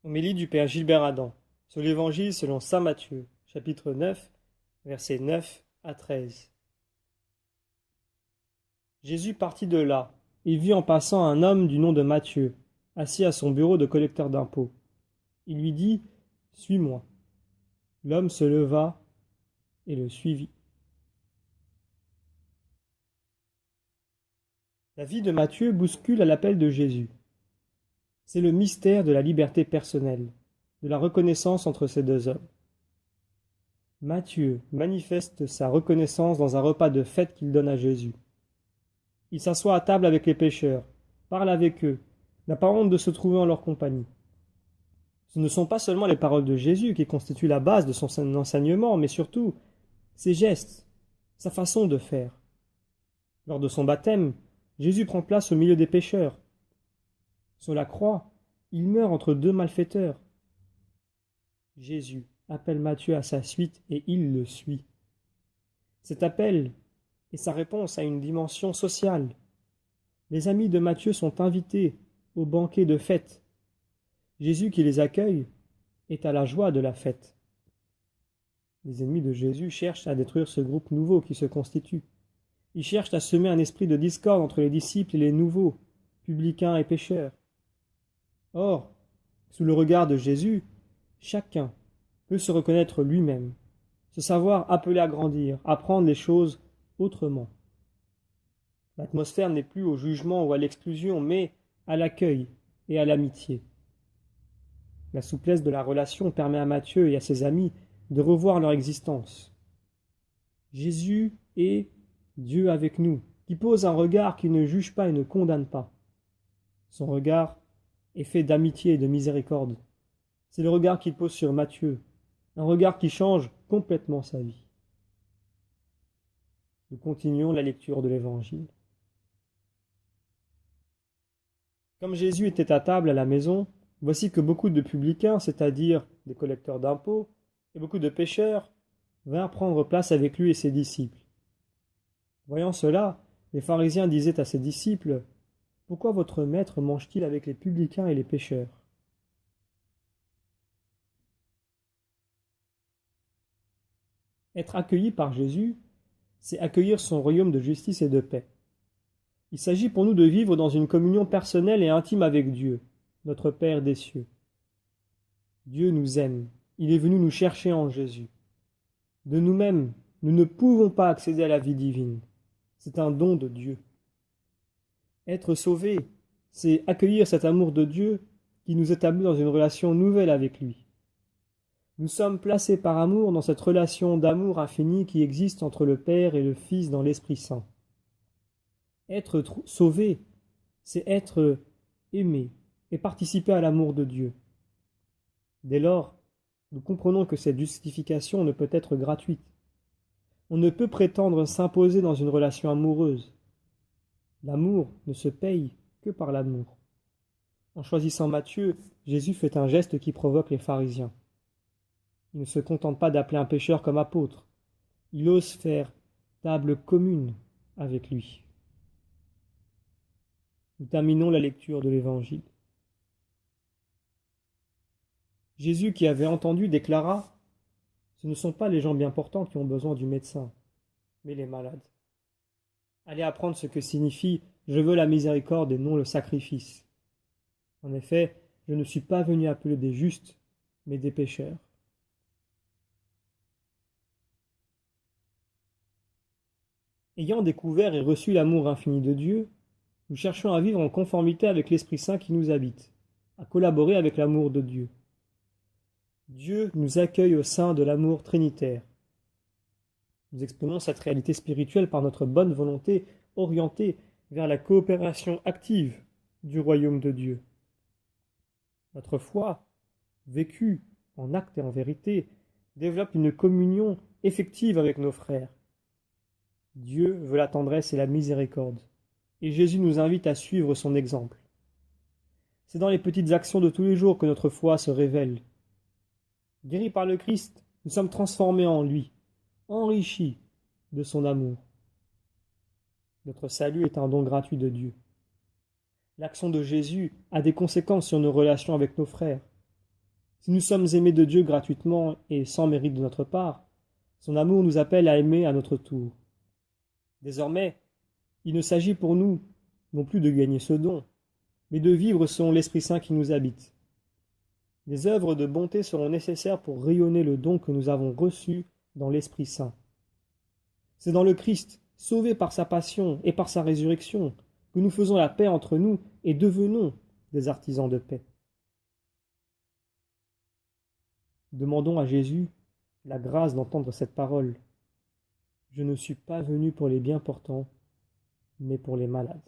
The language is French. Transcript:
Homélie du Père Gilbert Adam sur l'Évangile selon saint Matthieu, chapitre 9, versets 9 à 13. Jésus partit de là et vit en passant un homme du nom de Matthieu, assis à son bureau de collecteur d'impôts. Il lui dit : « Suis-moi. » L'homme se leva et le suivit. La vie de Matthieu bouscule à l'appel de Jésus. C'est le mystère de la liberté personnelle, de la reconnaissance entre ces deux hommes. Matthieu manifeste sa reconnaissance dans un repas de fête qu'il donne à Jésus. Il s'assoit à table avec les pécheurs, parle avec eux, n'a pas honte de se trouver en leur compagnie. Ce ne sont pas seulement les paroles de Jésus qui constituent la base de son enseignement, mais surtout ses gestes, sa façon de faire. Lors de son baptême, Jésus prend place au milieu des pécheurs. Sur la croix, il meurt entre deux malfaiteurs. Jésus appelle Matthieu à sa suite et il le suit. Cet appel est sa réponse à une dimension sociale. Les amis de Matthieu sont invités au banquet de fête. Jésus qui les accueille est à la joie de la fête. Les ennemis de Jésus cherchent à détruire ce groupe nouveau qui se constitue. Ils cherchent à semer un esprit de discorde entre les disciples et les nouveaux, publicains et pécheurs. Or, sous le regard de Jésus, chacun peut se reconnaître lui-même, se savoir appelé à grandir, à prendre les choses autrement. L'atmosphère n'est plus au jugement ou à l'exclusion, mais à l'accueil et à l'amitié. La souplesse de la relation permet à Matthieu et à ses amis de revoir leur existence. Jésus est Dieu avec nous, qui pose un regard qui ne juge pas et ne condamne pas. Son regard est fait d'amitié et de miséricorde. C'est le regard qu'il pose sur Matthieu, un regard qui change complètement sa vie. Nous continuons la lecture de l'Évangile. Comme Jésus était à table à la maison, voici que beaucoup de publicains, c'est-à-dire des collecteurs d'impôts, et beaucoup de pécheurs, vinrent prendre place avec lui et ses disciples. Voyant cela, les pharisiens disaient à ses disciples : « Pourquoi votre maître mange-t-il avec les publicains et les pécheurs ?» Être accueilli par Jésus, c'est accueillir son royaume de justice et de paix. Il s'agit pour nous de vivre dans une communion personnelle et intime avec Dieu, notre Père des cieux. Dieu nous aime, il est venu nous chercher en Jésus. De nous-mêmes, nous ne pouvons pas accéder à la vie divine. C'est un don de Dieu. Être sauvé, c'est accueillir cet amour de Dieu qui nous établit dans une relation nouvelle avec lui. Nous sommes placés par amour dans cette relation d'amour infini qui existe entre le Père et le Fils dans l'Esprit Saint. Être sauvé, c'est être aimé et participer à l'amour de Dieu. Dès lors, nous comprenons que cette justification ne peut être gratuite. On ne peut prétendre s'imposer dans une relation amoureuse. L'amour ne se paye que par l'amour. En choisissant Matthieu, Jésus fait un geste qui provoque les pharisiens. Il ne se contente pas d'appeler un pécheur comme apôtre. Il ose faire table commune avec lui. Nous terminons la lecture de l'Évangile. Jésus qui avait entendu déclara : « Ce ne sont pas les gens bien portants qui ont besoin du médecin, mais les malades. » Allez apprendre ce que signifie « Je veux la miséricorde et non le sacrifice ». En effet, je ne suis pas venu appeler des justes, mais des pécheurs. Ayant découvert et reçu l'amour infini de Dieu, nous cherchons à vivre en conformité avec l'Esprit Saint qui nous habite, à collaborer avec l'amour de Dieu. Dieu nous accueille au sein de l'amour trinitaire. Nous exprimons cette réalité spirituelle par notre bonne volonté orientée vers la coopération active du royaume de Dieu. Notre foi, vécue en acte et en vérité, développe une communion effective avec nos frères. Dieu veut la tendresse et la miséricorde, et Jésus nous invite à suivre son exemple. C'est dans les petites actions de tous les jours que notre foi se révèle. Guéris par le Christ, nous sommes transformés en lui, enrichis de son amour. Notre salut est un don gratuit de Dieu. L'action de Jésus a des conséquences sur nos relations avec nos frères. Si nous sommes aimés de Dieu gratuitement et sans mérite de notre part, son amour nous appelle à aimer à notre tour. Désormais, il ne s'agit pour nous non plus de gagner ce don, mais de vivre selon l'Esprit Saint qui nous habite. Des œuvres de bonté seront nécessaires pour rayonner le don que nous avons reçu dans l'Esprit Saint. C'est dans le Christ, sauvé par sa passion et par sa résurrection, que nous faisons la paix entre nous et devenons des artisans de paix. Demandons à Jésus la grâce d'entendre cette parole. Je ne suis pas venu pour les bien portants, mais pour les malades.